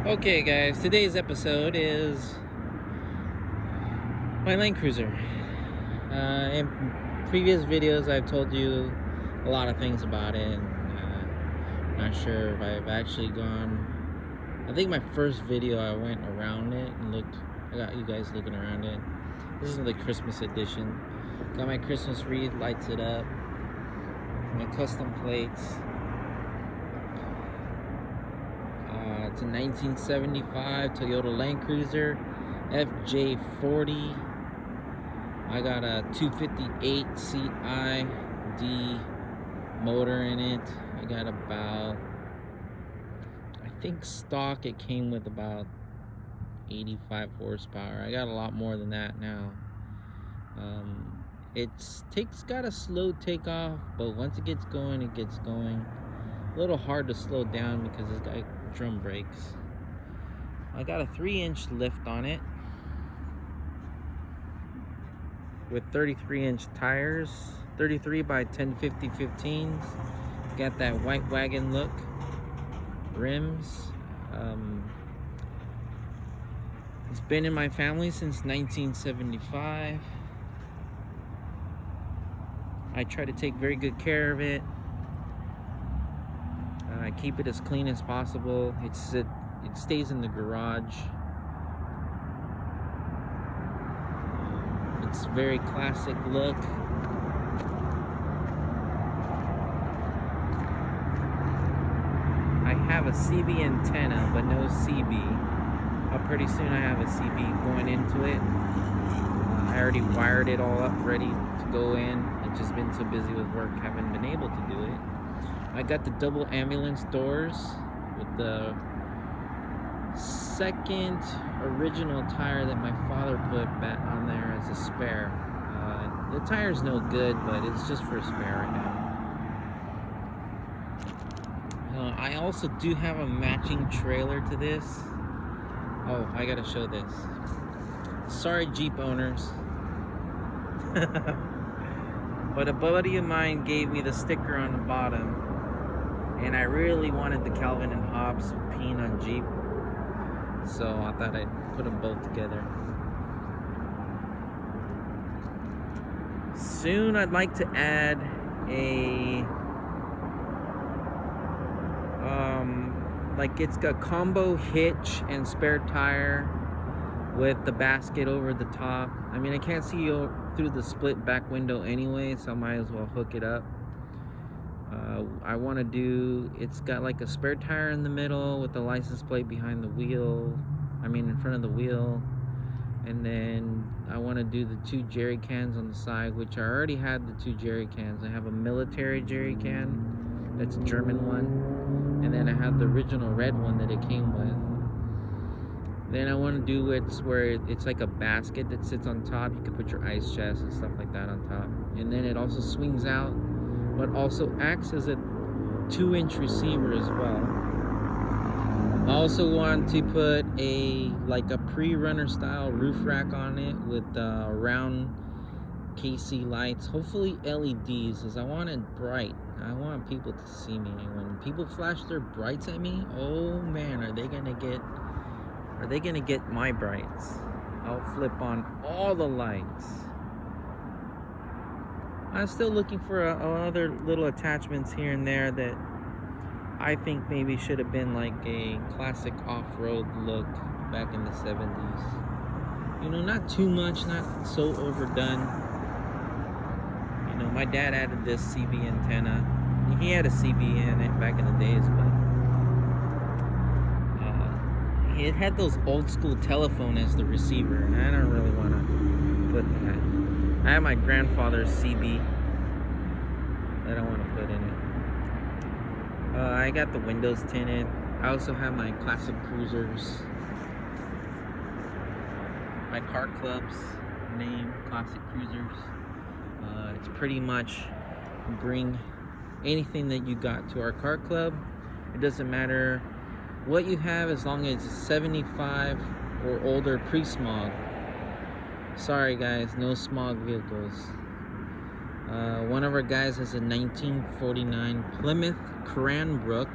Okay, guys, today's episode is my Land Cruiser. In previous videos, I've told you a lot of things about it. Not sure if I've actually gone. I think my first video I went around it and looked. I got you guys looking around it. This is the Christmas edition. Got my Christmas wreath, lights it up. My custom plates. It's a 1975 Toyota Land Cruiser FJ40. I got a 258 CID motor in it. I got about, I think stock it came with about 85 horsepower. I got a lot more than that now. It's got a slow takeoff, but once it gets going, it gets going. A little hard to slow down because it's got drum brakes. I got a 3-inch lift on it with 33-inch tires, 33 by 1050 15s. Got that white wagon look. Rims. It's been in my family since 1975. I try to take very good care of it. I keep it as clean as possible. It stays in the garage. It's very classic look. I have a CB antenna, but no CB. Pretty soon I have a CB going into it. I already wired it all up, ready to go in. I've just been so busy with work, haven't been able to do it. I got the double ambulance doors with the second original tire that my father put back on there as a spare. The tire's no good, but it's just for a spare right now. I also do have a matching trailer to this. Oh, I gotta show this. Sorry, Jeep owners. But a buddy of mine gave me the sticker on the bottom. And I really wanted the Calvin and Hobbes peen on Jeep, so I thought I'd put them both together. Soon I'd like to add a, like it's got combo hitch and spare tire with the basket over the top. I mean, I can't see through the split back window anyway, so I might as well hook it up. I want to do, it's got like a spare tire in the middle with the license plate behind the wheel, in front of the wheel. And then I want to do the 2 jerry cans on the side, which I already had the 2 jerry cans. I have a military jerry can, that's a German one. And then I have the original red one that it came with. Then I want to do it where it's like a basket that sits on top. You can put your ice chest and stuff like that on top. And then it also swings out, but also acts as a 2-inch receiver as well. I also want to put a pre-runner style roof rack on it with round KC lights, hopefully LEDs, because I want it bright. I want people to see me. When people flash their brights at me, oh man, are they gonna get my brights? I'll flip on all the lights. I'm still looking for other little attachments here and there that I think maybe should have been like a classic off-road look back in the 70s. You know, not too much, not so overdone. You know, my dad added this CB antenna. He had a CB in it back in the days, but it had those old school telephone as the receiver, and I don't really want to put that. I have my grandfather's CB that I want to put in it. I got the windows tinted. I also have my classic cruisers. My car club's name, Classic Cruisers. It's pretty much bring anything that you got to our car club. It doesn't matter what you have as long as it's 75 or older pre-smog. Sorry guys, no smog vehicles. One of our guys has a 1949 Plymouth Cranbrook.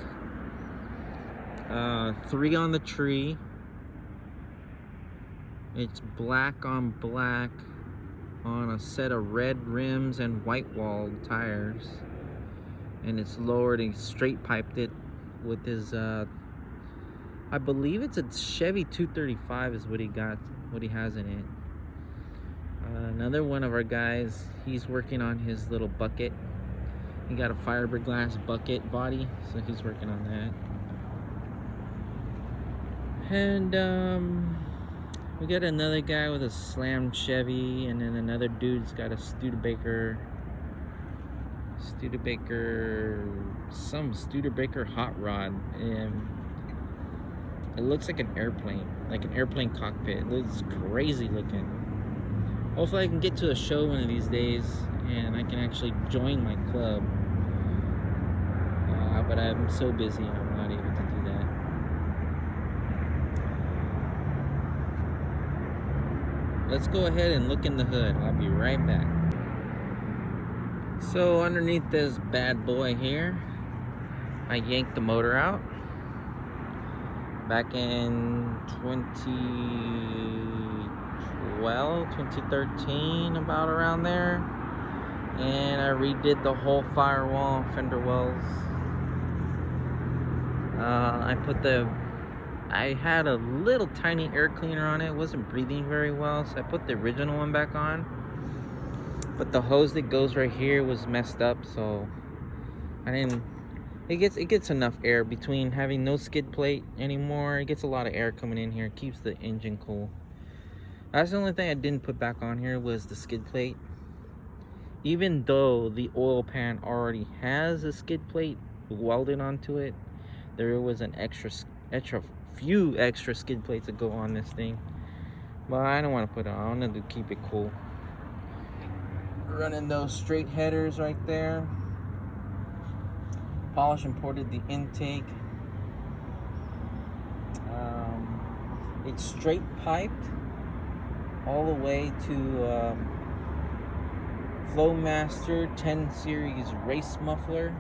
3 on the tree. It's black on black on a set of red rims and white wall tires, and it's lowered. He straight piped it with his I believe it's a Chevy 235 is what he has in it. Another one of our guys, he's working on his little bucket. He got a fiberglass bucket body, so he's working on that. And we got another guy with a slammed Chevy, and then another dude's got a Studebaker hot rod, and it looks like an airplane cockpit. It looks crazy looking. Hopefully I can get to a show one of these days and I can actually join my club, but I'm so busy I'm not able to do that. Let's go ahead and look in the hood. I'll be right back. So underneath this bad boy here, I yanked the motor out back in 2013, about around there, and I redid the whole firewall and fender wells. I had a little tiny air cleaner on it. It wasn't breathing very well, so I put the original one back on, but the hose that goes right here was messed up, so it gets enough air. Between having no skid plate anymore, it gets a lot of air coming in here. It keeps the engine cool. That's the only thing I didn't put back on here, was the skid plate. Even though the oil pan already has a skid plate welded onto it, there was an few extra skid plates that go on this thing. But I don't want to put it on. I want to keep it cool. Running those straight headers right there. Polish and ported the intake. It's straight piped all the way to Flowmaster 10 series race muffler.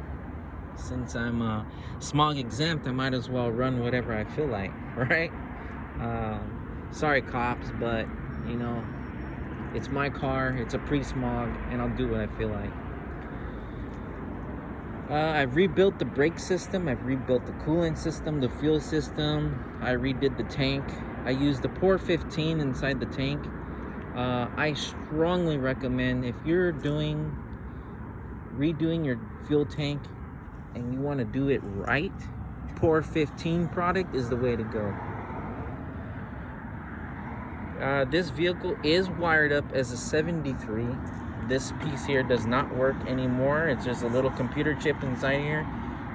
Since I'm smog exempt, I might as well run whatever I feel like, right? Sorry cops, but you know, it's my car, it's a pre-smog, and I'll do what I feel like. I've rebuilt the brake system, I've rebuilt the coolant system, the fuel system, I redid the tank. I used the Pour 15 inside the tank. I strongly recommend, if you're redoing your fuel tank and you want to do it right, Pour 15 product is the way to go. This vehicle is wired up as a 73. This piece here does not work anymore. It's just a little computer chip inside here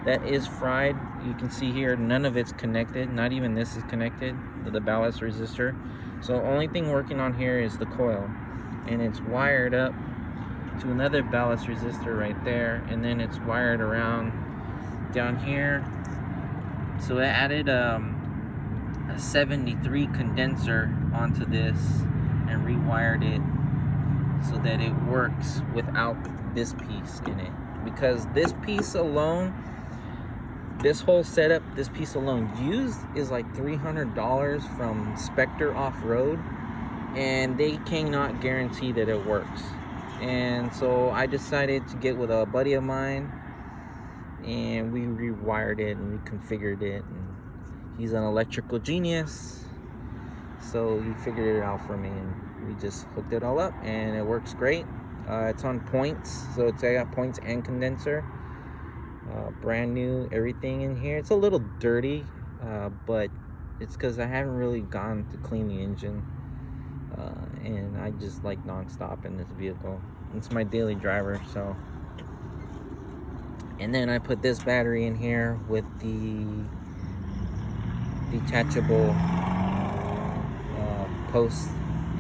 that is fried. You can see here none of it's connected. Not even this is connected to the ballast resistor. So only thing working on here is the coil, and it's wired up to another ballast resistor right there, and then it's wired around down here. So I added a 73 condenser onto this and rewired it so that it works without this piece in it, because this piece alone, this whole setup, this piece alone used is like $300 from Spectre Off-Road, and they cannot guarantee that it works. And so I decided to get with a buddy of mine, and we rewired it and reconfigured it, and he's an electrical genius, so he figured it out for me, and we just hooked it all up and it works great. It's on points, so I got points and condenser. Brand new everything in here. It's a little dirty, but it's because I haven't really gone to clean the engine, and I just like non-stop in this vehicle. It's my daily driver. So, and then I put this battery in here with the detachable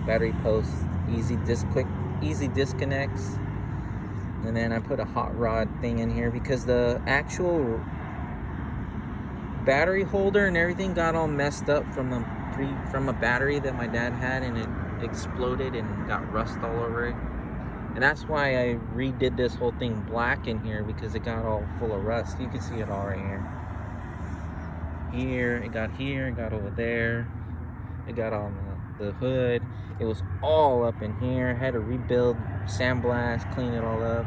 battery post, easy disconnects. And then I put a hot rod thing in here because the actual battery holder and everything got all messed up from a battery that my dad had, and it exploded and got rust all over it. And that's why I redid this whole thing black in here, because it got all full of rust. You can see it all right here. here, it got here, it got over there, it got on the hood. It was all up in here. Had to rebuild, sandblast, clean it all up.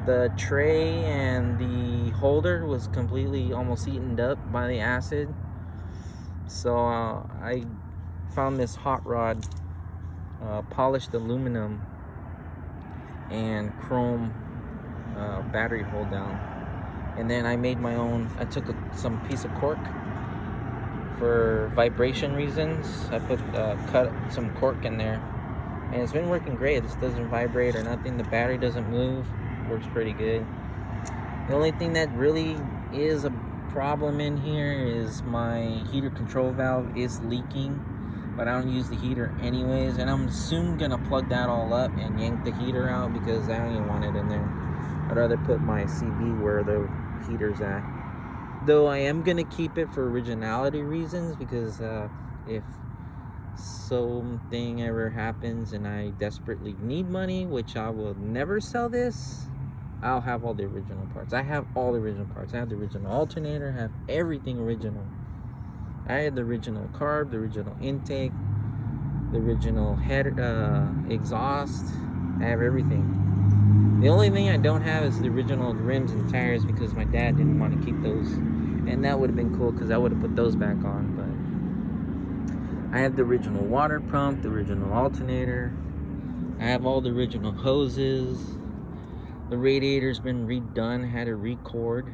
The tray and the holder was completely almost eaten up by the acid. So I found this hot rod, polished aluminum and chrome battery hold down, and then I made my own. I took some piece of cork for vibration reasons. I put cut some cork in there, and it's been working great. This doesn't vibrate or nothing. The battery doesn't move. Works pretty good. The only thing that really is a problem in here is my heater control valve is leaking, but I don't use the heater anyways, and I'm soon gonna plug that all up and yank the heater out because I don't even want it in there. I'd rather put my CB where the heater's at, though I am gonna keep it for originality reasons, because if something ever happens and I desperately need money, which I will never sell this, I'll have all the original parts. I have all the original parts. I have the original alternator, I have everything original. I had the original carb, the original intake, the original head exhaust. I have everything. The only thing I don't have is the original rims and tires, because my dad didn't want to keep those, and that would have been cool because I would have put those back on. But I have the original water pump, the original alternator. I have all the original hoses. The radiator's been redone, had a record.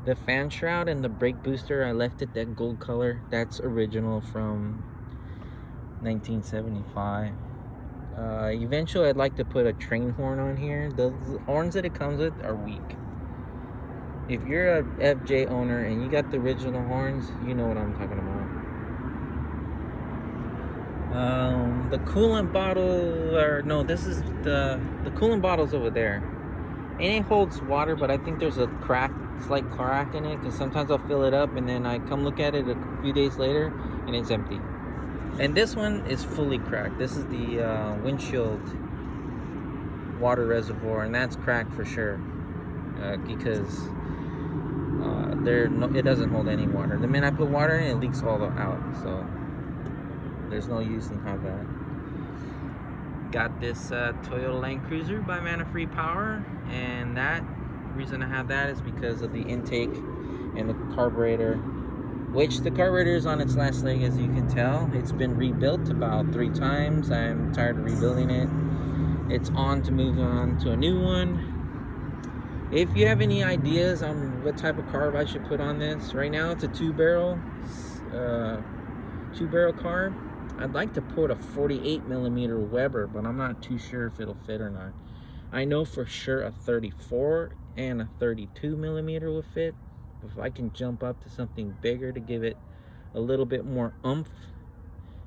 The fan shroud and the brake booster, I left it that gold color. That's original from 1975. Eventually I'd like to put a train horn on here. The horns that it comes with are weak. If you're a FJ owner and you got the original horns, you know what I'm talking about. The coolant bottle, or no, this is the coolant bottle's over there. And it holds water, but I think there's a slight crack in it, because sometimes I'll fill it up and then I come look at it a few days later and it's empty. And this one is fully cracked. This is the windshield water reservoir, and that's cracked for sure, because it doesn't hold any water. The minute I put water in, it leaks all out, so there's no use in having that. Got this Toyota Land Cruiser by Mana Free Power, and that reason I have that is because of the intake and the carburetor, which the carburetor is on its last leg, as you can tell. It's been rebuilt about 3 times. I'm tired of rebuilding it. It's on to move on to a new one. If you have any ideas on what type of carb I should put on this, right now it's a 2-barrel carb. I'd like to put a 48mm Weber, but I'm not too sure if it'll fit or not. I know for sure a 34 and a 32mm will fit. If I can jump up to something bigger to give it a little bit more oomph,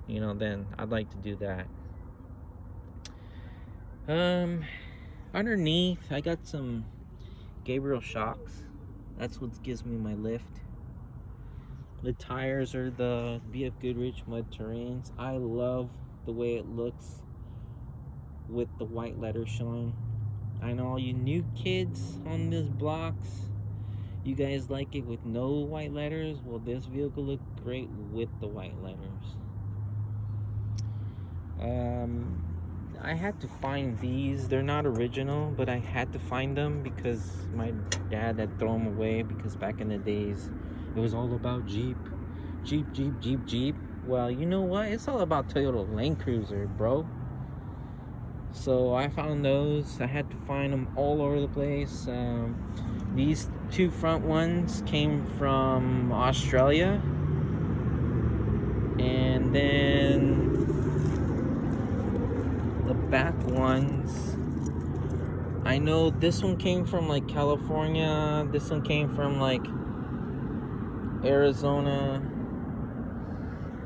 you know, then I'd like to do that. Underneath, I got some Gabriel shocks. That's what gives me my lift. The tires are the BF Goodrich Mud Terrains. I love the way it looks with the white letters showing. I know all you new kids on this blocks, you guys like it with no white letters. Well, this vehicle looked great with the white letters. I had to find these. They're not original, but I had to find them because my dad had thrown them away, because back in the days it was all about Jeep. Well, you know what? It's all about Toyota Land Cruiser, bro. So I found those. I had to find them all over the place. These 2 front ones came from Australia. And then the back ones, I know this one came from like California. This one came from like Arizona.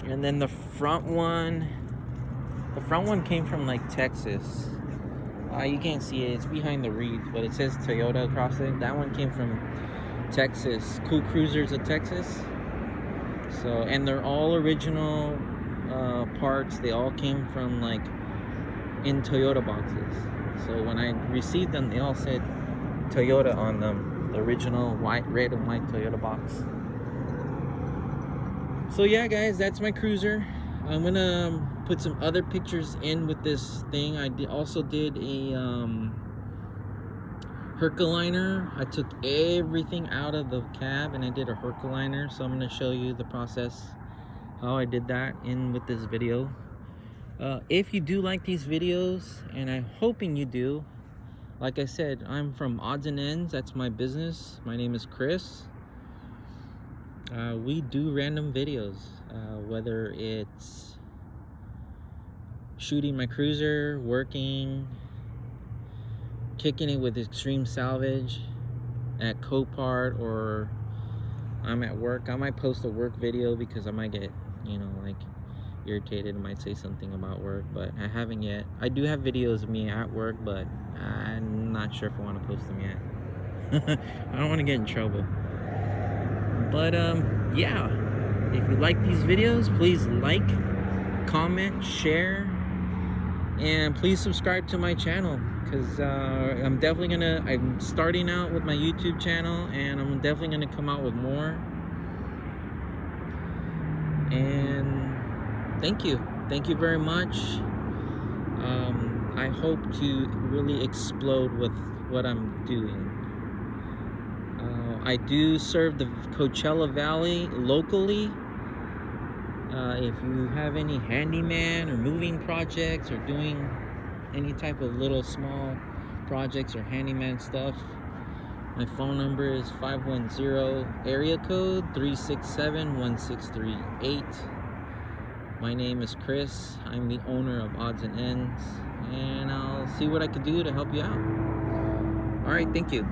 And then the front one came from like Texas. You can't see it, it's behind the wreath, but it says Toyota across it. That one came from Texas, Cool Cruisers of Texas. So, and they're all original parts. They all came from like in Toyota boxes. So when I received them, they all said Toyota on them. The original white, red and white Toyota box. So yeah, guys, that's my cruiser. I'm gonna put some other pictures in with this thing. I also did a Herculiner. I took everything out of the cab and I did a Herculiner. So I'm gonna show you the process, how I did that in with this video. If you do like these videos, and I'm hoping you do, like I said, I'm from Odds and Ends. That's my business. My name is Chris. We do random videos, whether it's shooting my cruiser, working, kicking it with Extreme Salvage at Copart, or I'm at work. I might post a work video because I might get, you know, like irritated. I might say something about work, but I haven't yet. I do have videos of me at work, but I'm not sure if I want to post them yet. I don't want to get in trouble. But yeah, if you like these videos, please like, comment, share, and please subscribe to my channel, because I'm starting out with my YouTube channel, and I'm definitely gonna come out with more. And thank you very much. I hope to really explode with what I'm doing. I do serve the Coachella Valley locally. If you have any handyman or moving projects or doing any type of little small projects or handyman stuff, my phone number is 510 area code 367-1638. My name is Chris. I'm the owner of Odds and Ends, and I'll see what I can do to help you out. All right, thank you.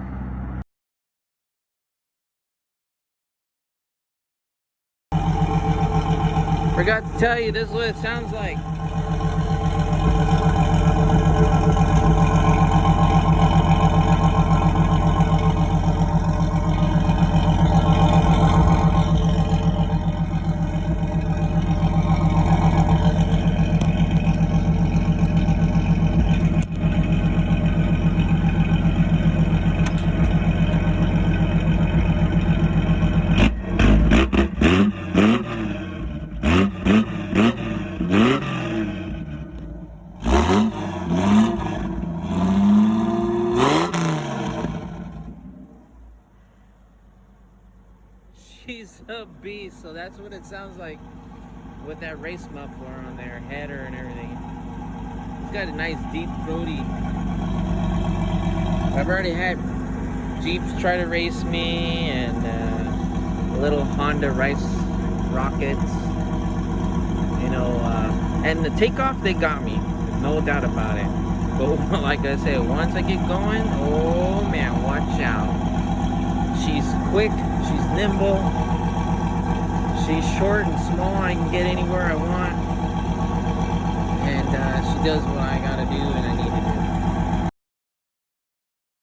Forgot to tell you, this is what it sounds like. She's a beast, so that's what it sounds like with that race muffler on there, header and everything. It's got a nice deep throaty. I've already had Jeeps try to race me, and little Honda Rice Rockets, you know, and the takeoff, they got me, no doubt about it. But like I said, once I get going, oh man, watch out. She's quick, she's nimble, she's short and small. I can get anywhere I want, and she does what I gotta do and I need to do.